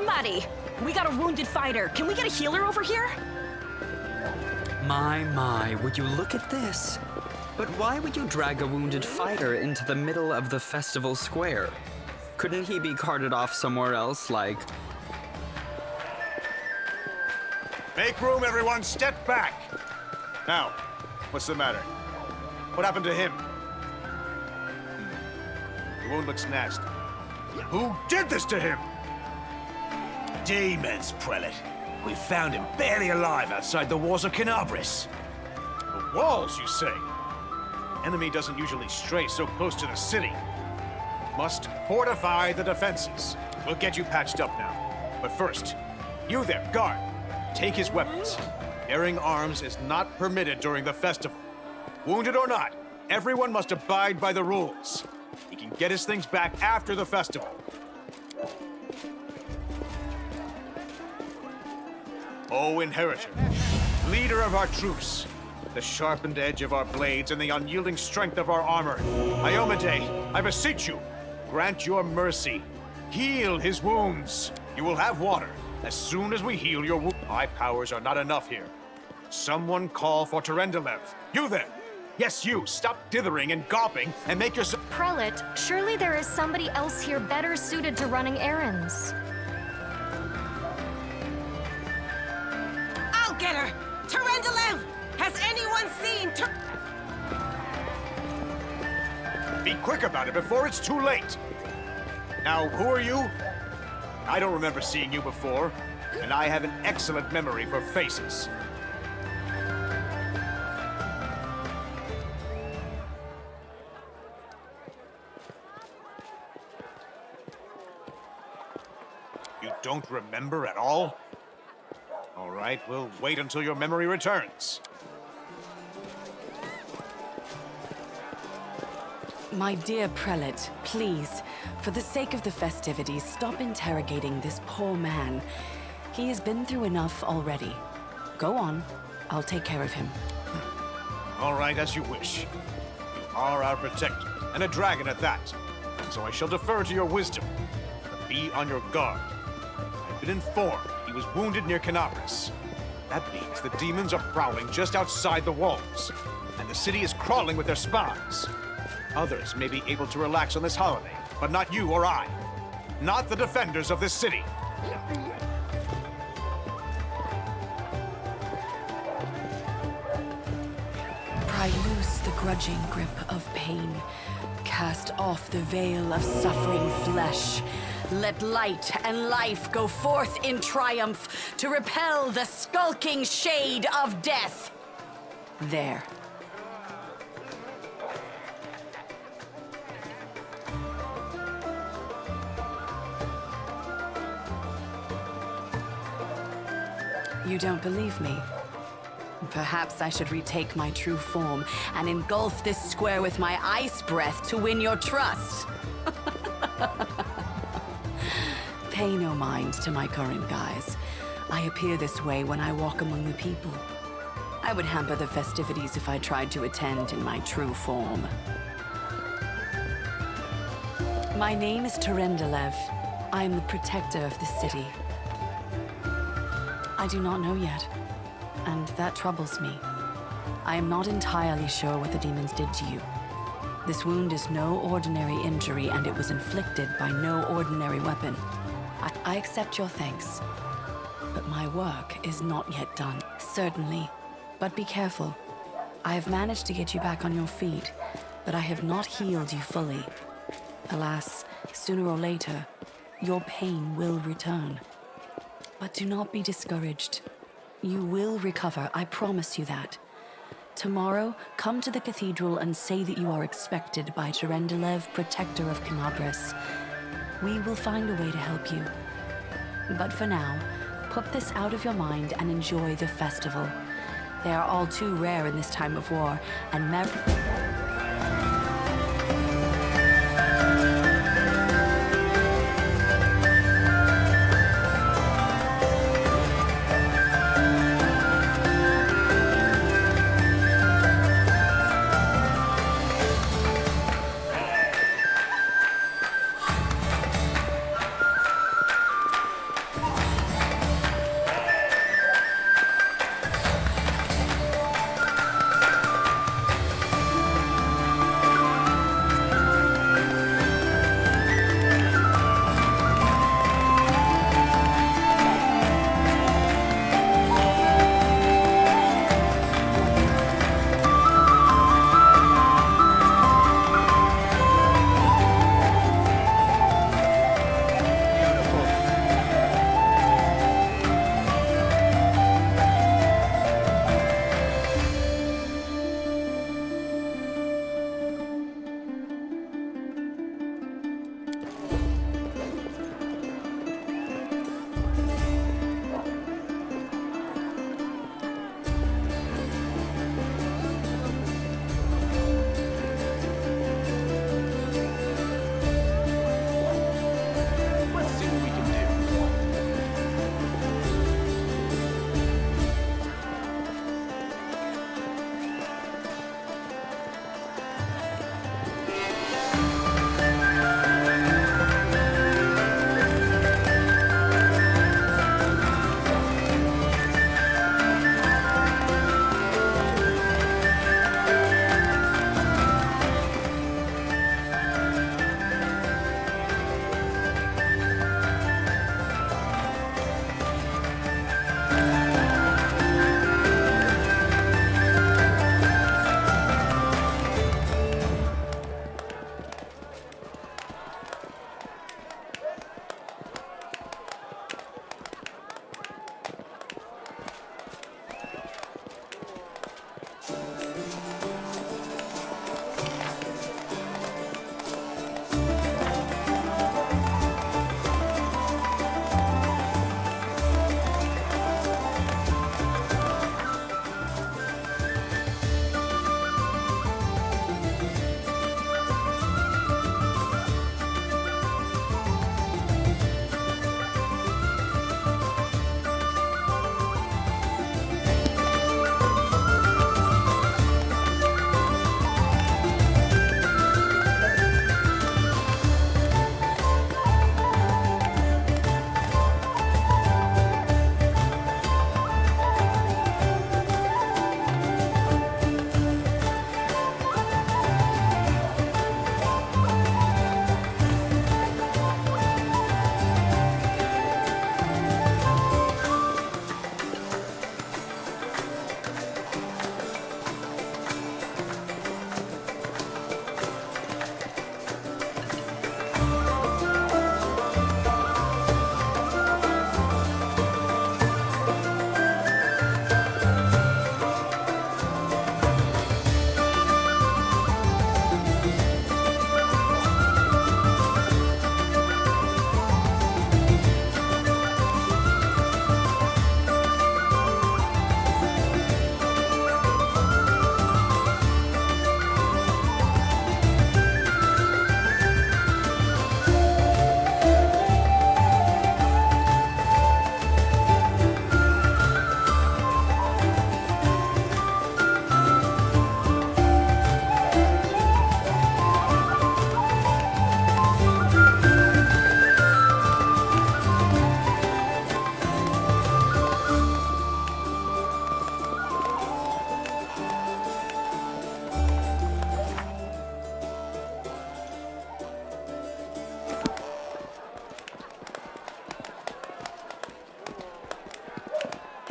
Somebody! We got a wounded fighter. Can we get a healer over here? My, would you look at this? But why would you drag a wounded fighter into the middle of the festival square? Couldn't he be carted off somewhere else, like... Make room, everyone! Step back! Now, what's the matter? What happened to him? The wound looks nasty. Who did this to him? Demons, Prelate. We found him barely alive outside the walls of Canabris. The walls, you say? Enemy doesn't usually stray so close to the city. Must fortify the defenses. We'll get you patched up now. But first, you there, guard. Take his weapons. Bearing arms is not permitted during the festival. Wounded or not, everyone must abide by the rules. He can get his things back after the festival. O Inheritor, leader of our troops, the sharpened edge of our blades and the unyielding strength of our armor, Iomade, I beseech you, grant your mercy. Heal his wounds. You will have water as soon as we heal your wounds. My powers are not enough here. Someone call for Terendelev. You there! Yes, you! Stop dithering and gawping and make yourself— Prelate, surely there is somebody else here better suited to running errands. I'll get her! Terendelev! Has anyone seen Be quick about it before it's too late! Now, who are you? I don't remember seeing you before, and I have an excellent memory for faces. You don't remember at all? All right, we'll wait until your memory returns. My dear Prelate, please, for the sake of the festivities, stop interrogating this poor man. He has been through enough already. Go on. I'll take care of him. All right, as you wish. You are our protector, and a dragon at that. So I shall defer to your wisdom. But be on your guard. I've been informed he was wounded near Canabris. That means the demons are prowling just outside the walls, and the city is crawling with their spies. Others may be able to relax on this holiday, but not you or I. Not the defenders of this city. Pry loose the grudging grip of pain. Cast off the veil of suffering flesh. Let light and life go forth in triumph to repel the skulking shade of death. There. You don't believe me? Perhaps I should retake my true form and engulf this square with my ice breath to win your trust. Pay no mind to my current guise. I appear this way when I walk among the people. I would hamper the festivities if I tried to attend in my true form. My name is Terendelev. I am the protector of the city. I do not know yet, and that troubles me. I am not entirely sure what the demons did to you. This wound is no ordinary injury, and it was inflicted by no ordinary weapon. I accept your thanks, but my work is not yet done. Certainly, but be careful. I have managed to get you back on your feet, but I have not healed you fully. Alas, sooner or later, your pain will return. But do not be discouraged. You will recover, I promise you that. Tomorrow, come to the cathedral and say that you are expected by Terendelev, protector of Canabris. We will find a way to help you. But for now, put this out of your mind and enjoy the festival. They are all too rare in this time of war, and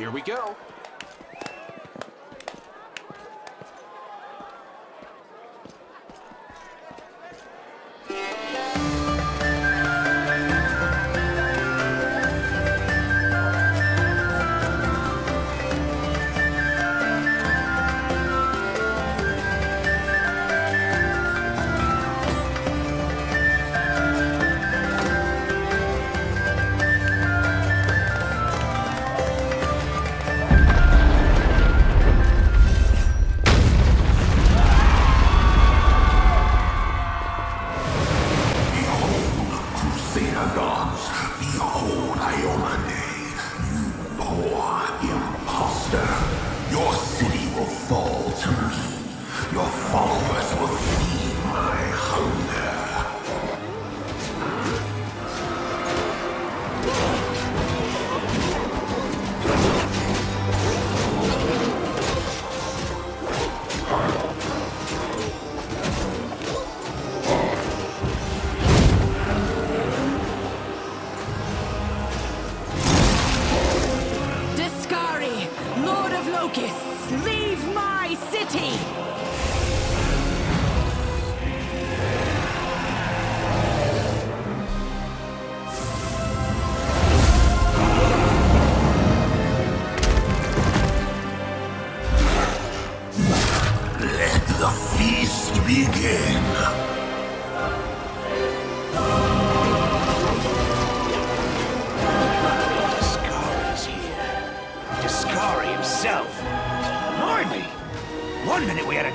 Here we go.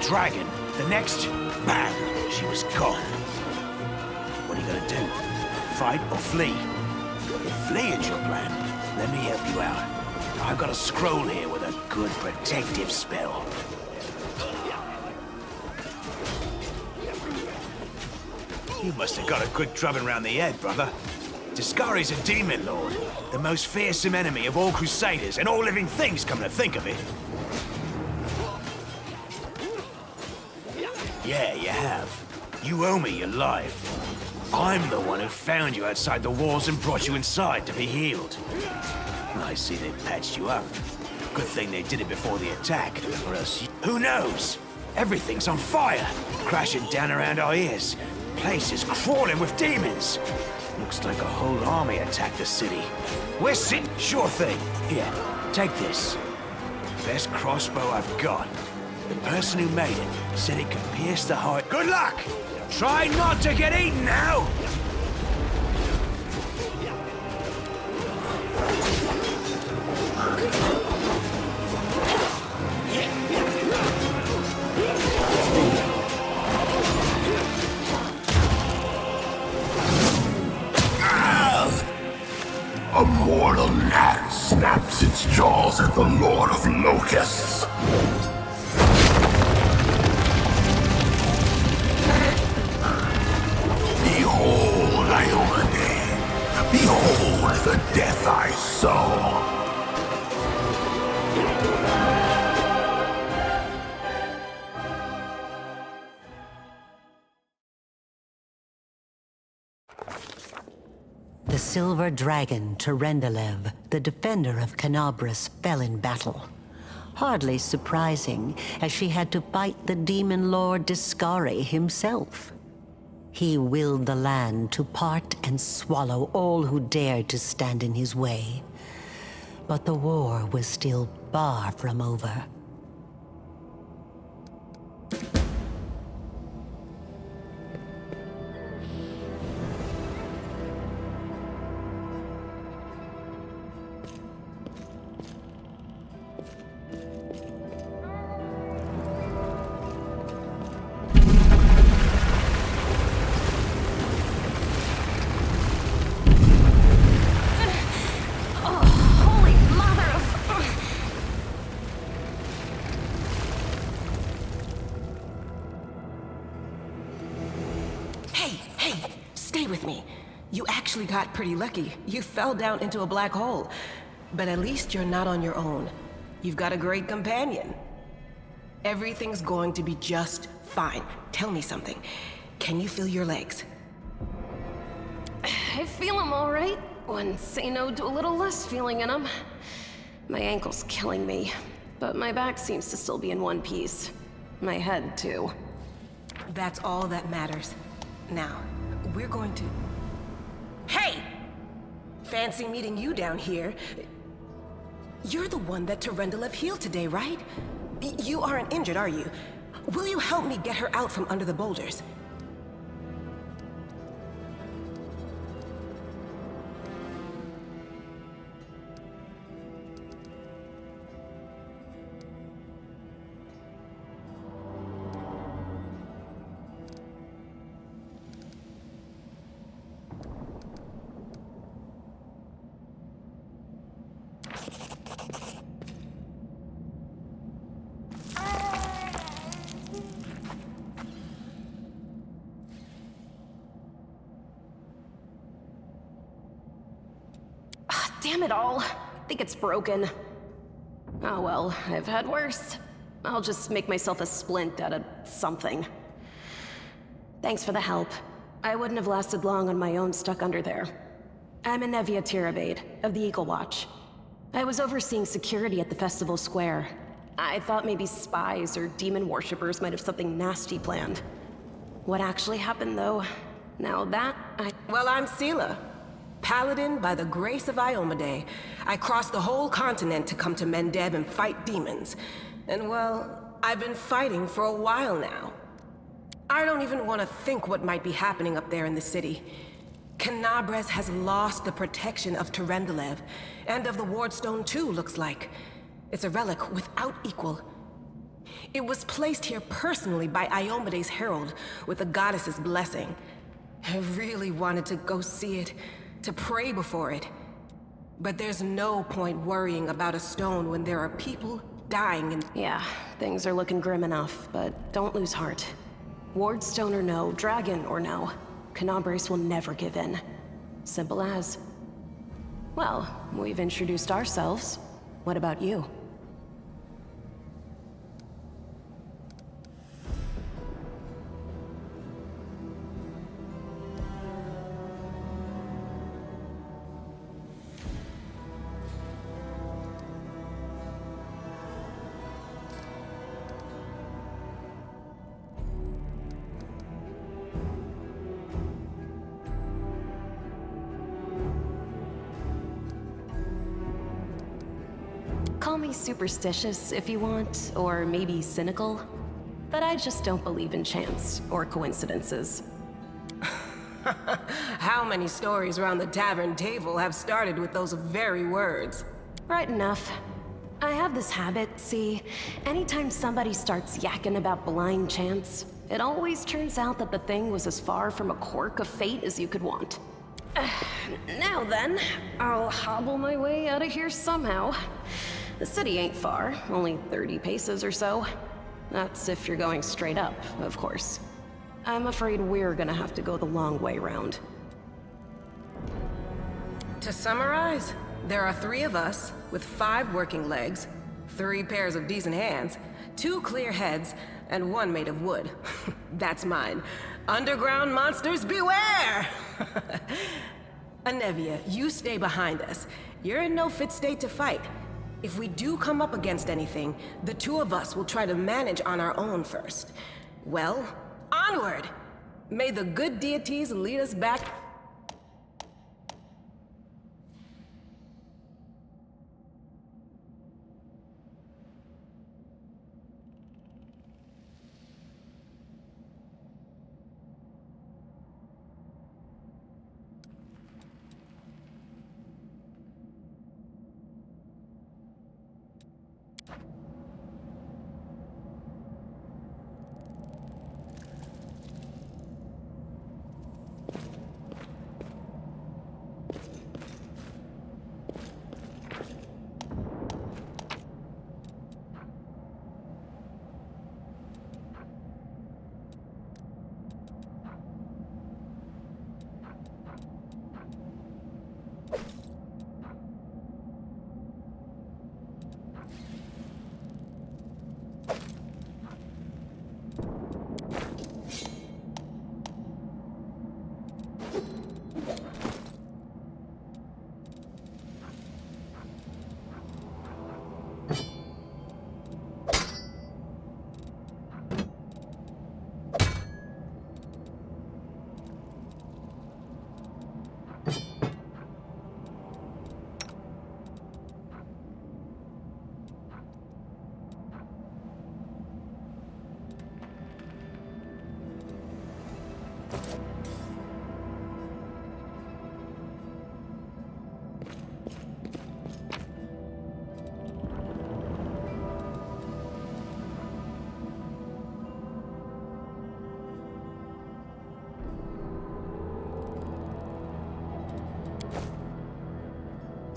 Dragon. The next, bam, she was gone. What are you gonna do? Fight or flee? If fleeing's your plan, let me help you out. I've got a scroll here with a good protective spell. You must have got a good drubbing round the head, brother. Discari's a demon lord, the most fearsome enemy of all crusaders and all living things, come to think of it. Yeah, you have. You owe me your life. I'm the one who found you outside the walls and brought you inside to be healed. I see they patched you up. Good thing they did it before the attack, or else who knows? Everything's on fire, crashing down around our ears. Place is crawling with demons. Looks like a whole army attacked the city. We're sitting. Sure thing. Here, take this. Best crossbow I've got. The person who made it said it could pierce the heart. Good luck! Try not to get eaten now! A mortal gnat snaps its jaws at the Lord of Locusts. Behold, Iomade. Behold the death I sow. The silver dragon, Terendelev, the defender of Canabras, fell in battle. Hardly surprising, as she had to fight the demon lord Discari himself. He willed the land to part and swallow all who dared to stand in his way. But the war was still far from over. Got pretty lucky. You fell down into a black hole. But at least you're not on your own. You've got a great companion. Everything's going to be just fine. Tell me something. Can you feel your legs? I feel them all right. When say no to a little less feeling in them. My ankle's killing me, but my back seems to still be in one piece. My head, too. That's all that matters. Now, we're going to... Hey! Fancy meeting you down here. You're the one that Terendelev healed today, right? You aren't injured, are you? Will you help me get her out from under the boulders? Damn it all. I think it's broken. Oh well, I've had worse. I'll just make myself a splint out of something. Thanks for the help. I wouldn't have lasted long on my own stuck under there. I'm Anevia Tirabade, of the Eagle Watch. I was overseeing security at the festival square. I thought maybe spies or demon worshippers might have something nasty planned. What actually happened, though? Now that Well, I'm Sela. Paladin by the grace of Iomade. I crossed the whole continent to come to Mendeb and fight demons. And well, I've been fighting for a while now. I don't even want to think what might be happening up there in the city. Canabres has lost the protection of Terendelev, and of the Wardstone too, looks like. It's a relic without equal. It was placed here personally by Iomade's herald, with the goddess's blessing. I really wanted to go see it, to pray before it. But there's no point worrying about a stone when there are people dying and— Yeah, things are looking grim enough, but don't lose heart. Wardstone or no, dragon or no, Canabres will never give in. Simple as. Well, we've introduced ourselves. What about you? Call me superstitious if you want, or maybe cynical, but I just don't believe in chance or coincidences. How many stories around the tavern table have started with those very words? Right enough. I have this habit, see, anytime somebody starts yakking about blind chance, it always turns out that the thing was as far from a quirk of fate as you could want. Now then, I'll hobble my way out of here somehow. The city ain't far, only 30 paces or so. That's if you're going straight up, of course. I'm afraid we're gonna have to go the long way round. To summarize, there are 3 of us, with 5 working legs, 3 pairs of decent hands, 2 clear heads, and 1 made of wood. That's mine. Underground monsters beware! Anevia, you stay behind us. You're in no fit state to fight. If we do come up against anything, the 2 of us will try to manage on our own first. Well, onward! May the good deities lead us back.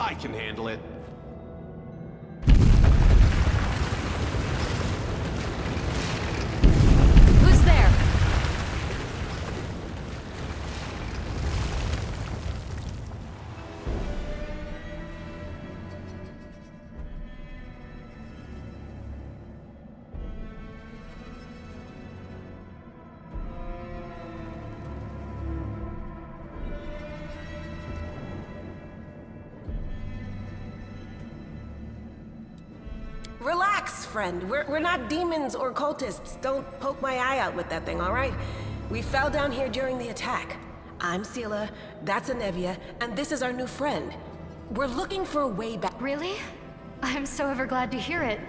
I can handle it. Who's there? Relax, friend. We're not demons or cultists. Don't poke my eye out with that thing, all right? We fell down here during the attack. I'm Sela, that's Anevia, and this is our new friend. We're looking for a way back. Really? I'm so ever glad to hear it.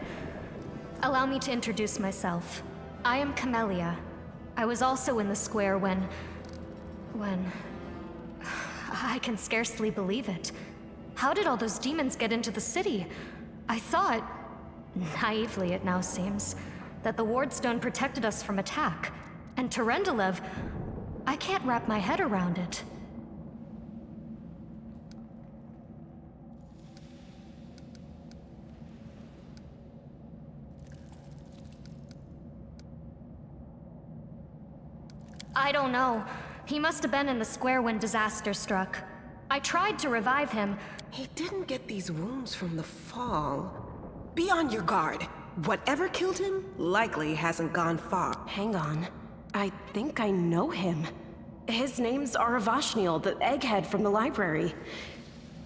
Allow me to introduce myself. I am Camellia. I was also in the square when... I can scarcely believe it. How did all those demons get into the city? I thought, naively it now seems, that the Wardstone protected us from attack. And Terendelev, I can't wrap my head around it. I don't know. He must have been in the square when disaster struck. I tried to revive him. He didn't get these wounds from the fall. Be on your guard. Whatever killed him likely hasn't gone far. Hang on. I think I know him. His name's Aravashniel, the egghead from the library.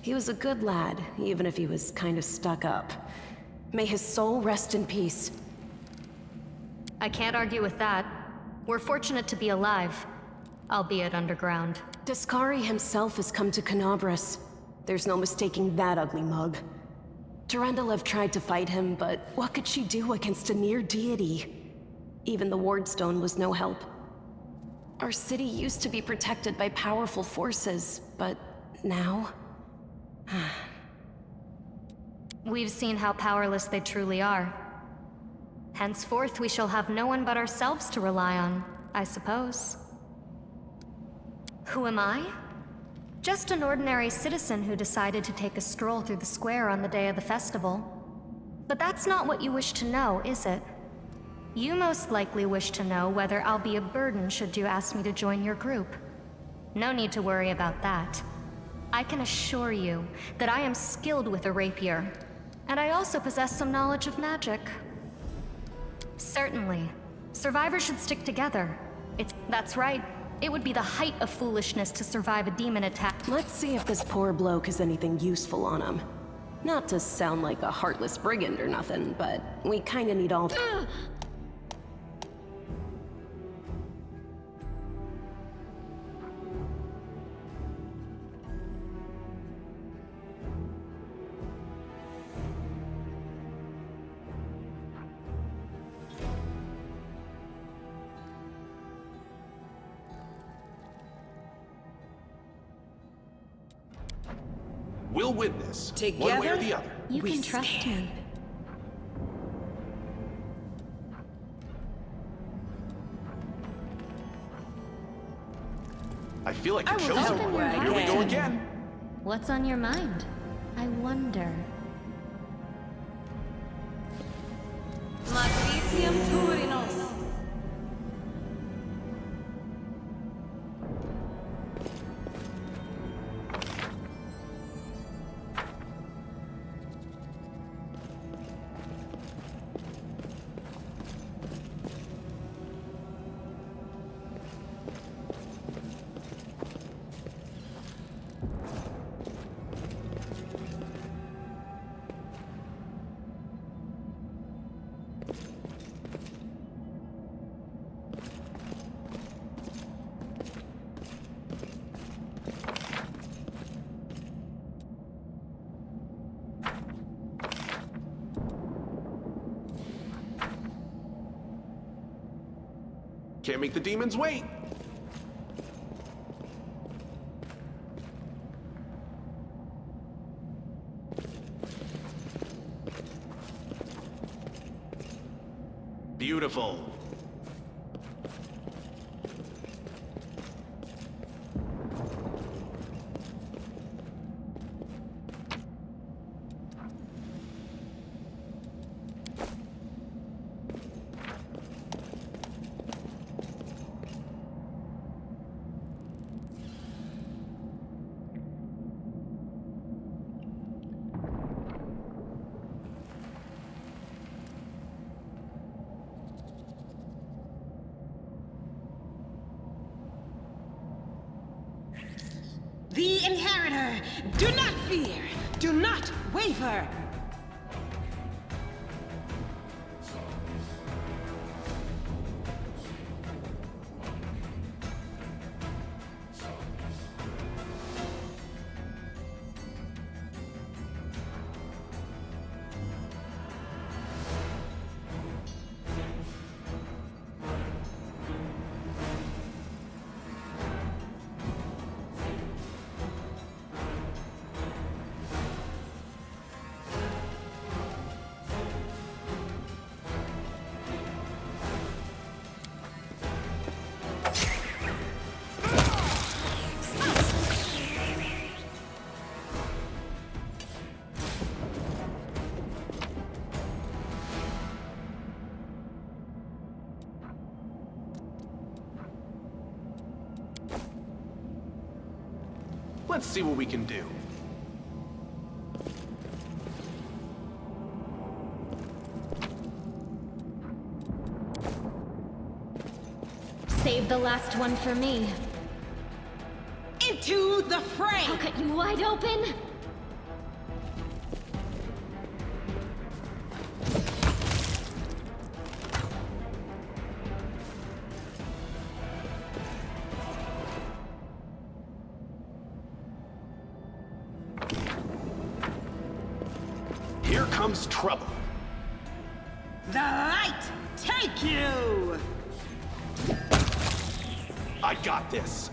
He was a good lad, even if he was kind of stuck up. May his soul rest in peace. I can't argue with that. We're fortunate to be alive, albeit underground. Discari himself has come to Canabras. There's no mistaking that ugly mug. Terendelev tried to fight him, but what could she do against a near deity? Even the Wardstone was no help. Our city used to be protected by powerful forces, but now... We've seen how powerless they truly are. Henceforth, we shall have no one but ourselves to rely on, I suppose. Who am I? Just an ordinary citizen who decided to take a stroll through the square on the day of the festival. But that's not what you wish to know, is it? You most likely wish to know whether I'll be a burden should you ask me to join your group. No need to worry about that. I can assure you that I am skilled with a rapier, and I also possess some knowledge of magic. Certainly. Survivors should stick together. That's right. It would be the height of foolishness to survive a demon attack. Let's see if this poor bloke has anything useful on him. Not to sound like a heartless brigand or nothing, but we kinda need all... We'll win this, one way or the other. You can trust me. I feel like a chosen one. Here we go again. What's on your mind? I wonder. Matricium Turinos. Can't make the demons wait. Beautiful. The Inheritor! Do not fear! Do not waver! Let's see what we can do. Save the last one for me. Into the fray! I'll cut you wide open! Here comes trouble. The light take you! I got this.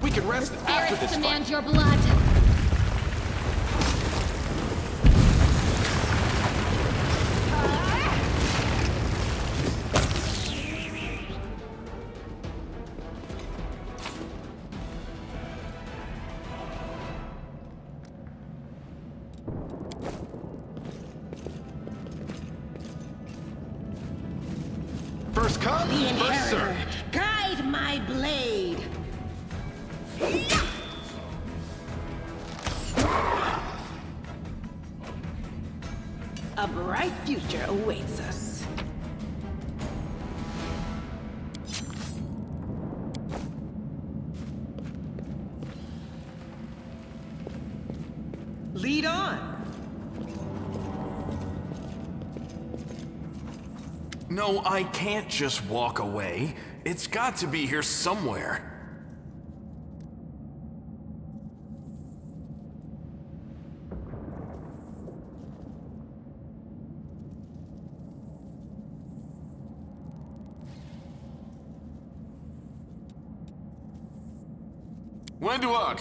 We can rest after this Demand fight. your blood. First come, The first Inheritor! served. Guide my blade! A bright future awaits us. Lead on! No, I can't just walk away. It's got to be here somewhere. Wenduok!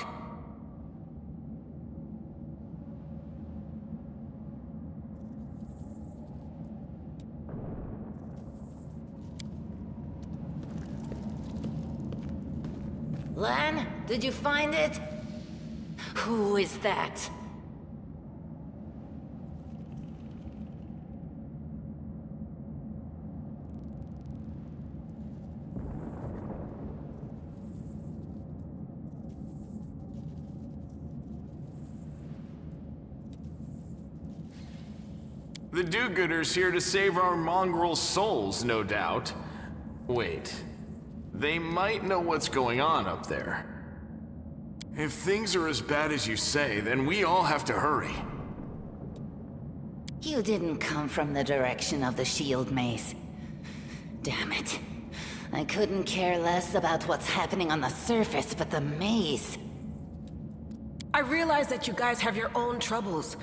Lan, did you find it? Who is that? The do-gooders here to save our mongrel souls, no doubt. Wait, they might know what's going on up there. If things are as bad as you say, then we all have to hurry. You didn't come from the direction of the shield maze. Damn it. I couldn't care less about what's happening on the surface, but the maze. I realize that you guys have your own troubles,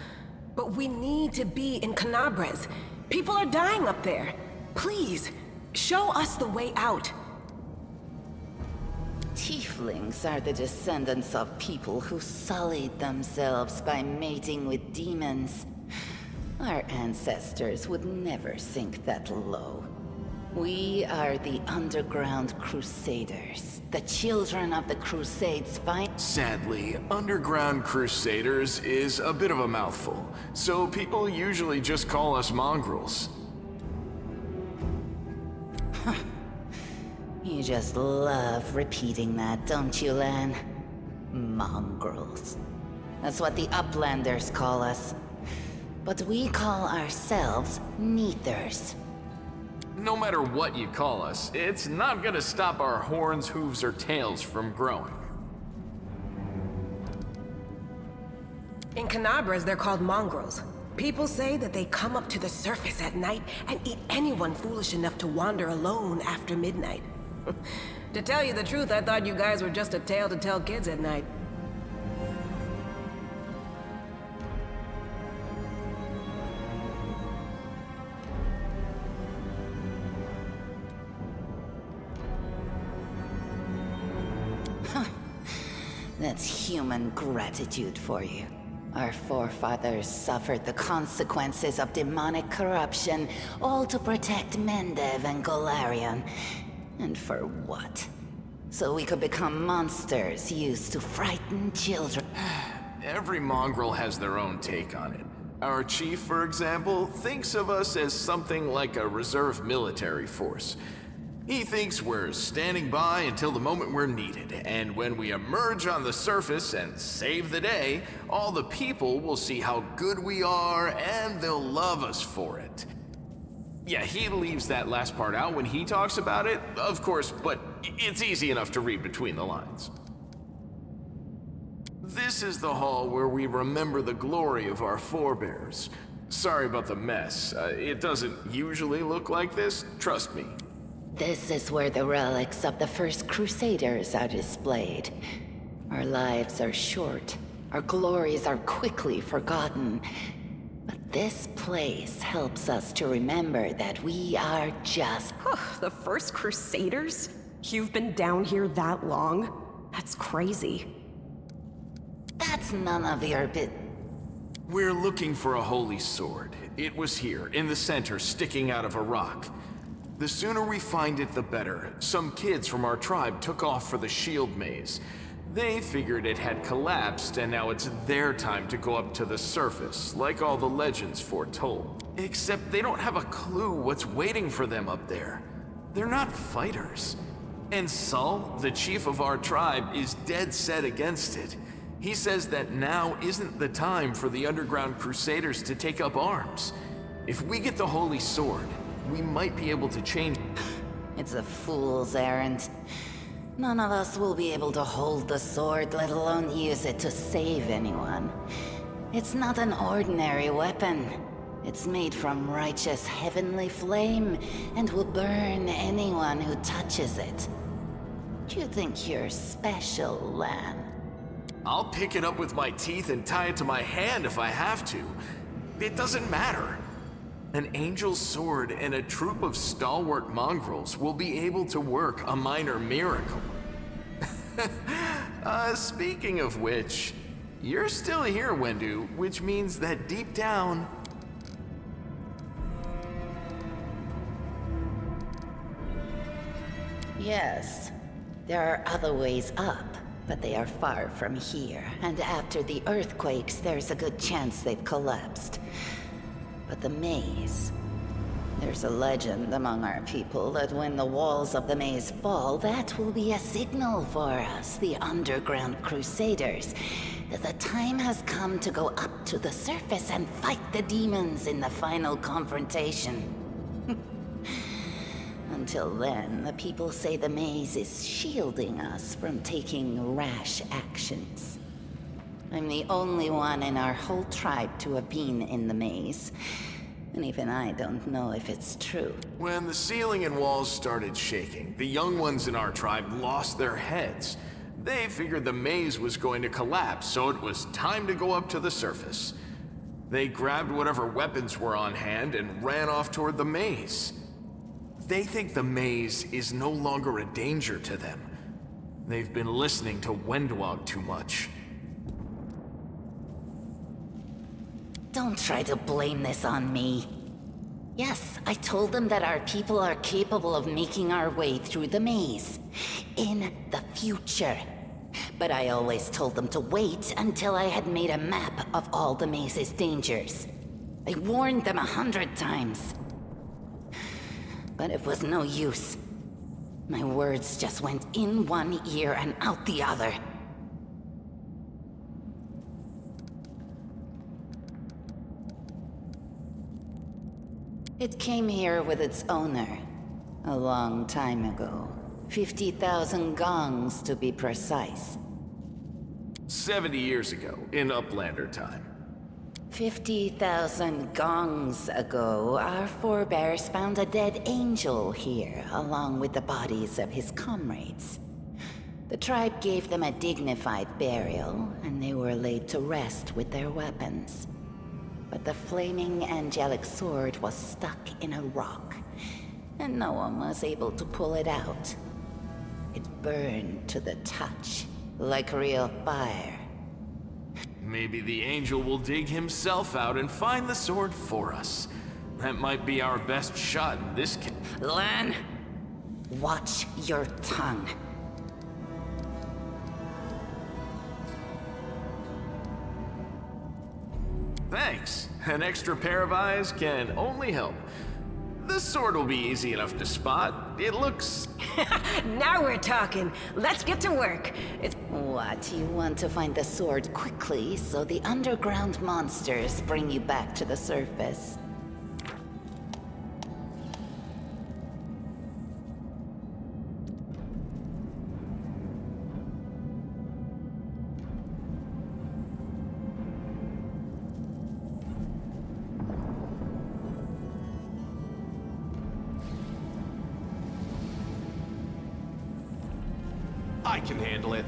but we need to be in Canabres. People are dying up there. Please, show us the way out. Tieflings are the descendants of people who sullied themselves by mating with demons. Our ancestors would never sink that low. We are the Underground Crusaders, the children of the Crusades fight. Sadly, Underground Crusaders is a bit of a mouthful, so people usually just call us mongrels. You just love repeating that, don't you, Lan? Mongrels. That's what the Uplanders call us. But we call ourselves Neathers. No matter what you call us, it's not gonna stop our horns, hooves, or tails from growing. In Canabres, they're called mongrels. People say that they come up to the surface at night and eat anyone foolish enough to wander alone after midnight. To tell you the truth, I thought you guys were just a tale to tell kids at night. That's human gratitude for you. Our forefathers suffered the consequences of demonic corruption, all to protect Mendev and Golarion. And for what? So we could become monsters used to frighten children. Every mongrel has their own take on it. Our chief, for example, thinks of us as something like a reserve military force. He thinks we're standing by until the moment we're needed, and when we emerge on the surface and save the day, all the people will see how good we are, and they'll love us for it. Yeah, he leaves that last part out when he talks about it, of course, but it's easy enough to read between the lines. This is the hall where we remember the glory of our forebears. Sorry about the mess. It doesn't usually look like this, trust me. This is where the relics of the first Crusaders are displayed. Our lives are short. Our glories are quickly forgotten. But this place helps us to remember that we are just... The first Crusaders? You've been down here that long? That's crazy. That's none of your bit... We're looking for a holy sword. It was here, in the center, sticking out of a rock. The sooner we find it, the better. Some kids from our tribe took off for the shield maze. They figured it had collapsed, and now it's their time to go up to the surface, like all the legends foretold. Except they don't have a clue what's waiting for them up there. They're not fighters. And Saul, the chief of our tribe, is dead set against it. He says that now isn't the time for the Underground Crusaders to take up arms. If we get the Holy Sword, we might be able to change... It's a fool's errand. None of us will be able to hold the sword, let alone use it to save anyone. It's not an ordinary weapon. It's made from righteous heavenly flame, and will burn anyone who touches it. Do you think you're special, Lan? I'll pick it up with my teeth and tie it to my hand if I have to. It doesn't matter. An angel's sword and a troop of stalwart mongrels will be able to work a minor miracle. Speaking of which, you're still here, Wendu, which means that deep down... Yes, there are other ways up, but they are far from here, and after the earthquakes, there's a good chance they've collapsed. But the maze... There's a legend among our people that when the walls of the maze fall, that will be a signal for us, the Underground Crusaders, that the time has come to go up to the surface and fight the demons in the final confrontation. Until then, the people say the maze is shielding us from taking rash actions. I'm the only one in our whole tribe to have been in the maze. And even I don't know if it's true. When the ceiling and walls started shaking, the young ones in our tribe lost their heads. They figured the maze was going to collapse, so it was time to go up to the surface. They grabbed whatever weapons were on hand and ran off toward the maze. They think the maze is no longer a danger to them. They've been listening to Wendwog too much. Don't try to blame this on me. Yes, I told them that our people are capable of making our way through the maze. In the future. But I always told them to wait until I had made a map of all the maze's dangers. I warned them 100 times. But it was no use. My words just went in one ear and out the other. It came here with its owner, a long time ago. 50,000 gongs to be precise. 70 years ago, in Uplander time. 50,000 gongs ago, our forebears found a dead angel here, along with the bodies of his comrades. The tribe gave them a dignified burial, and they were laid to rest with their weapons. But the flaming angelic sword was stuck in a rock, and no one was able to pull it out. It burned to the touch, like real fire. Maybe the angel will dig himself out and find the sword for us. That might be our best shot in this case. Lan, watch your tongue. Thanks. An extra pair of eyes can only help. The sword will be easy enough to spot. It looks... Now we're talking. Let's get to work. What, you want to find the sword quickly so the underground monsters bring you back to the surface? I can handle it.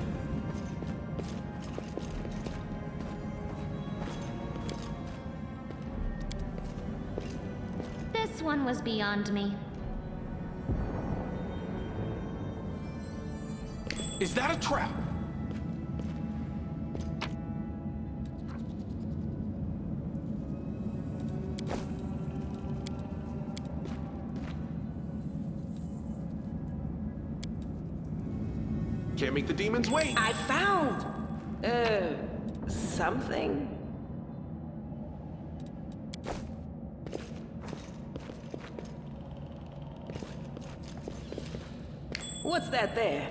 This one was beyond me. Is that a trap? Can't make the demons wait. I found... something. What's that there?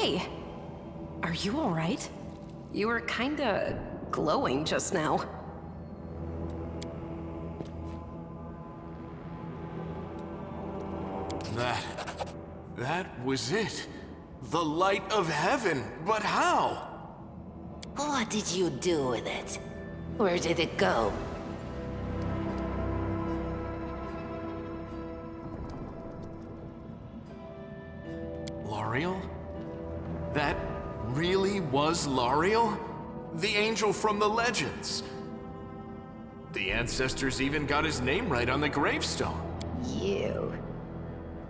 Hey! Are you alright? You were kinda glowing just now. That was it. The light of heaven. But how? What did you do with it? Where did it go? L'Ariel? That really was L'Ariel? The angel from the legends. The ancestors even got his name right on the gravestone. You.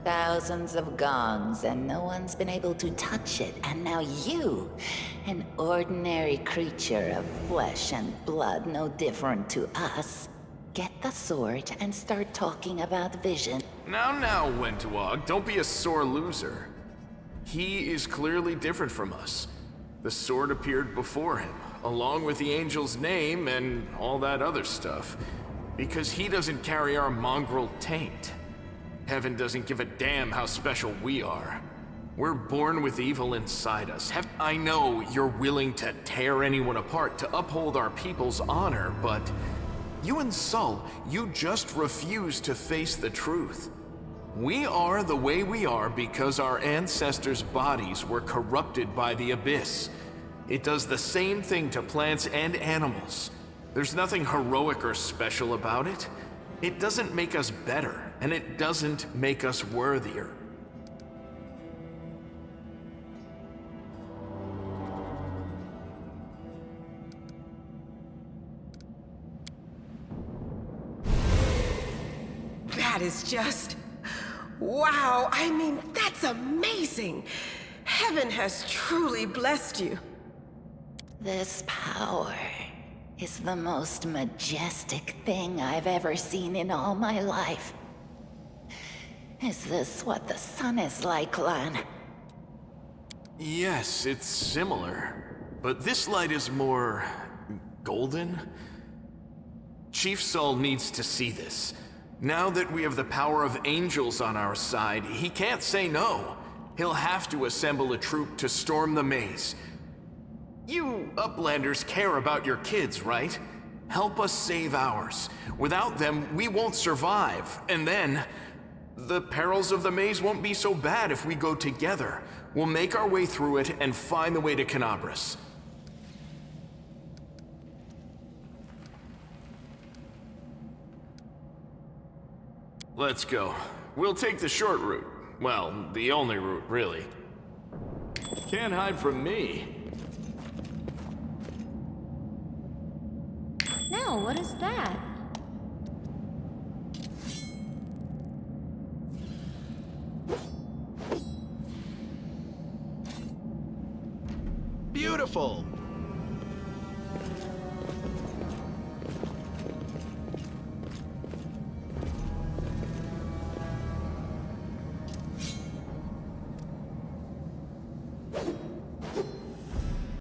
Thousands of gongs and no one's been able to touch it, and now you, an ordinary creature of flesh and blood no different to us, get the sword and start talking about vision. Now, Wentawag, don't be a sore loser. He is clearly different from us. The sword appeared before him, along with the angel's name and all that other stuff, because he doesn't carry our mongrel taint. Heaven doesn't give a damn how special we are. We're born with evil inside us. I know you're willing to tear anyone apart to uphold our people's honor, but you and Sol, you just refuse to face the truth. We are the way we are because our ancestors' bodies were corrupted by the Abyss. It does the same thing to plants and animals. There's nothing heroic or special about it. It doesn't make us better, and it doesn't make us worthier. That is just... wow, I mean, that's amazing! Heaven has truly blessed you. This power is the most majestic thing I've ever seen in all my life. Is this what the sun is like, Lan? Yes, it's similar, but this light is more... golden? Chief Sol needs to see this. Now that we have the power of angels on our side, he can't say no. He'll have to assemble a troop to storm the maze. You Uplanders care about your kids, right? Help us save ours. Without them, we won't survive. And then, the perils of the maze won't be so bad if we go together. We'll make our way through it and find the way to Kenabres. Let's go. We'll take the short route. Well, the only route, really. Can't hide from me. No, what is that? Beautiful!